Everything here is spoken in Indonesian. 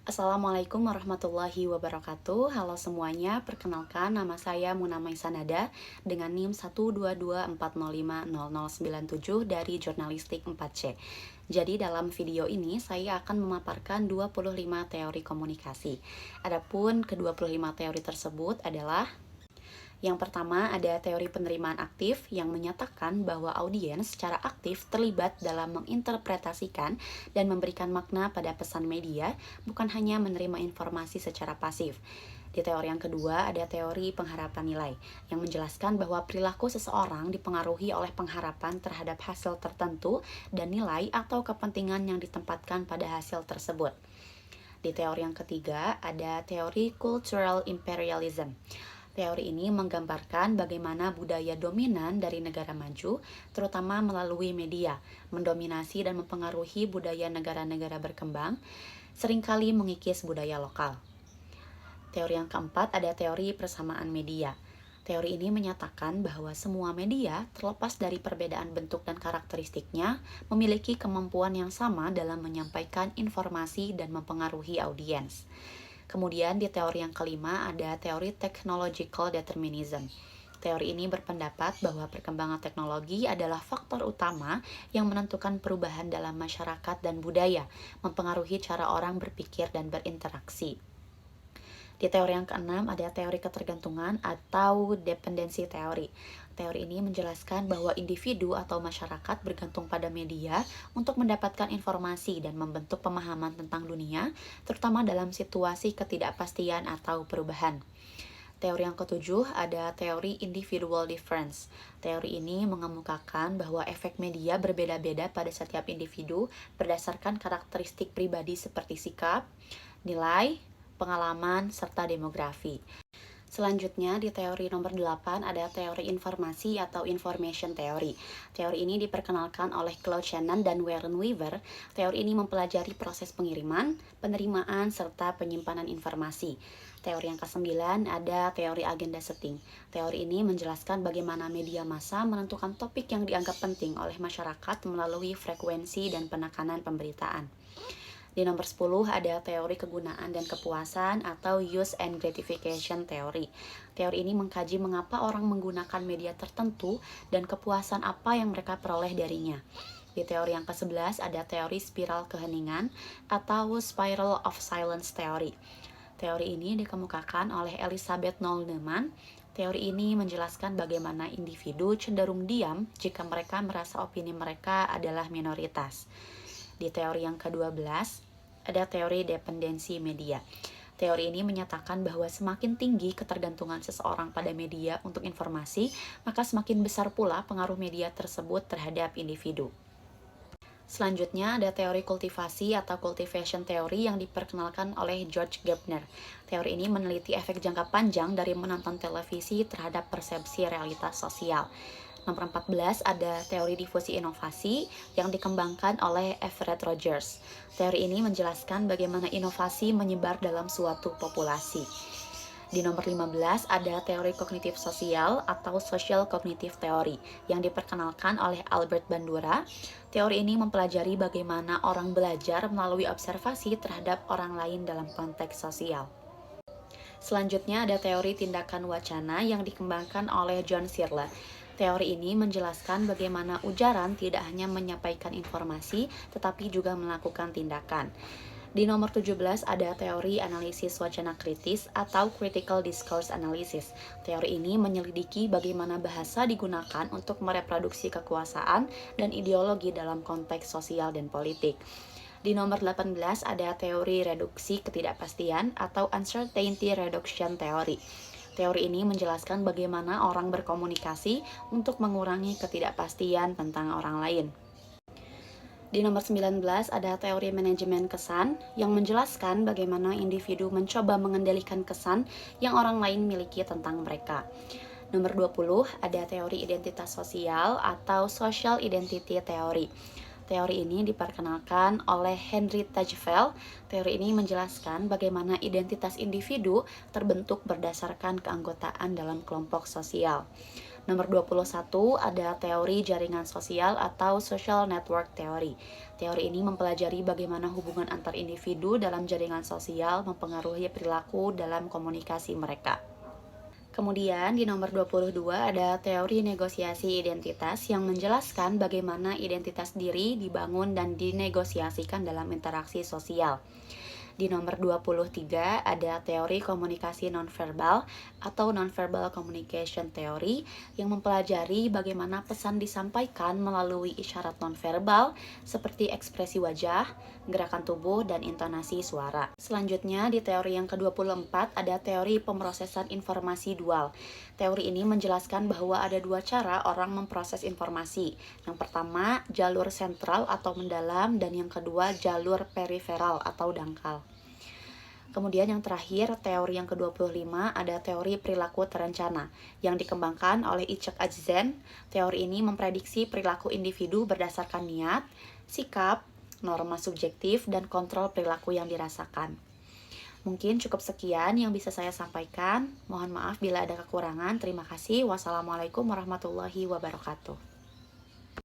Assalamualaikum warahmatullahi wabarakatuh. Halo semuanya, perkenalkan nama saya Muna Maisanada dengan NIM 12240500097 dari Jurnalistik 4C. Jadi dalam video ini saya akan memaparkan 25 teori komunikasi. Adapun ke-25 teori tersebut adalah: yang pertama, ada teori penerimaan aktif yang menyatakan bahwa audiens secara aktif terlibat dalam menginterpretasikan dan memberikan makna pada pesan media, bukan hanya menerima informasi secara pasif. Di teori yang kedua, ada teori pengharapan nilai yang menjelaskan bahwa perilaku seseorang dipengaruhi oleh pengharapan terhadap hasil tertentu dan nilai atau kepentingan yang ditempatkan pada hasil tersebut. Di teori yang ketiga, ada teori cultural imperialism. Teori ini menggambarkan bagaimana budaya dominan dari negara maju, terutama melalui media, mendominasi dan mempengaruhi budaya negara-negara berkembang, seringkali mengikis budaya lokal. Teori yang keempat ada teori persamaan media. Teori ini menyatakan bahwa semua media, terlepas dari perbedaan bentuk dan karakteristiknya, memiliki kemampuan yang sama dalam menyampaikan informasi dan mempengaruhi audiens. Kemudian di teori yang kelima ada teori technological determinism. Teori ini berpendapat bahwa perkembangan teknologi adalah faktor utama yang menentukan perubahan dalam masyarakat dan budaya, mempengaruhi cara orang berpikir dan berinteraksi. Di teori yang keenam ada teori ketergantungan atau dependensi teori. Teori ini menjelaskan bahwa individu atau masyarakat bergantung pada media untuk mendapatkan informasi dan membentuk pemahaman tentang dunia, terutama dalam situasi ketidakpastian atau perubahan. Teori yang ketujuh ada teori individual difference. Teori ini mengemukakan bahwa efek media berbeda-beda pada setiap individu berdasarkan karakteristik pribadi seperti sikap, nilai, pengalaman, serta demografi. Selanjutnya di teori nomor 8 ada teori informasi atau information theory. Teori ini diperkenalkan oleh Claude Shannon dan Warren Weaver. Teori ini mempelajari proses pengiriman, penerimaan, serta penyimpanan informasi. Teori yang ke-9 ada teori agenda setting. Teori ini menjelaskan bagaimana media massa menentukan topik yang dianggap penting oleh masyarakat melalui frekuensi dan penekanan pemberitaan. Di nomor 10 ada teori kegunaan dan kepuasan atau use and gratification theory. Teori ini mengkaji mengapa orang menggunakan media tertentu dan kepuasan apa yang mereka peroleh darinya. Di teori yang ke-11 ada teori spiral keheningan atau spiral of silence theory. Teori ini dikemukakan oleh Elizabeth Neumann. Teori ini menjelaskan bagaimana individu cenderung diam jika mereka merasa opini mereka adalah minoritas. Di teori yang ke-12, ada teori dependensi media. Teori ini menyatakan bahwa semakin tinggi ketergantungan seseorang pada media untuk informasi, maka semakin besar pula pengaruh media tersebut terhadap individu. Selanjutnya ada teori kultivasi atau cultivation theory yang diperkenalkan oleh George Gardner. Teori ini meneliti efek jangka panjang dari menonton televisi terhadap persepsi realitas sosial. Nomor 14 ada teori difusi inovasi yang dikembangkan oleh Everett Rogers. Teori ini menjelaskan bagaimana inovasi menyebar dalam suatu populasi. Di nomor 15 ada teori kognitif sosial atau social cognitive theory yang diperkenalkan oleh Albert Bandura. Teori ini mempelajari bagaimana orang belajar melalui observasi terhadap orang lain dalam konteks sosial. Selanjutnya ada teori tindakan wacana yang dikembangkan oleh John Searle. Teori ini menjelaskan bagaimana ujaran tidak hanya menyampaikan informasi, tetapi juga melakukan tindakan. Di nomor 17 ada teori analisis wacana kritis atau critical discourse analysis. Teori ini menyelidiki bagaimana bahasa digunakan untuk mereproduksi kekuasaan dan ideologi dalam konteks sosial dan politik. Di nomor 18 ada teori reduksi ketidakpastian atau uncertainty reduction theory. Teori ini menjelaskan bagaimana orang berkomunikasi untuk mengurangi ketidakpastian tentang orang lain. Di nomor 19 ada teori manajemen kesan yang menjelaskan bagaimana individu mencoba mengendalikan kesan yang orang lain miliki tentang mereka. Nomor 20 ada teori identitas sosial atau social identity theory. Teori ini diperkenalkan oleh Henry Tajfel. Teori ini menjelaskan bagaimana identitas individu terbentuk berdasarkan keanggotaan dalam kelompok sosial. Nomor 21 ada teori jaringan sosial atau social network theory. Teori ini mempelajari bagaimana hubungan antar individu dalam jaringan sosial mempengaruhi perilaku dalam komunikasi mereka. Kemudian di nomor 22 ada teori negosiasi identitas yang menjelaskan bagaimana identitas diri dibangun dan dinegosiasikan dalam interaksi sosial. Di nomor 23 ada teori komunikasi nonverbal atau nonverbal communication theory yang mempelajari bagaimana pesan disampaikan melalui isyarat nonverbal seperti ekspresi wajah, gerakan tubuh, dan intonasi suara. Selanjutnya di teori yang ke-24 ada teori pemrosesan informasi dual. Teori ini menjelaskan bahwa ada dua cara orang memproses informasi. Yang pertama, jalur sentral atau mendalam, dan yang kedua, jalur periferal atau dangkal. Kemudian yang terakhir, teori yang ke-25 ada teori perilaku terencana yang dikembangkan oleh Icek Ajzen. Teori ini memprediksi perilaku individu berdasarkan niat, sikap, norma subjektif, dan kontrol perilaku yang dirasakan. Mungkin cukup sekian yang bisa saya sampaikan. Mohon maaf bila ada kekurangan. Terima kasih. Wassalamualaikum warahmatullahi wabarakatuh.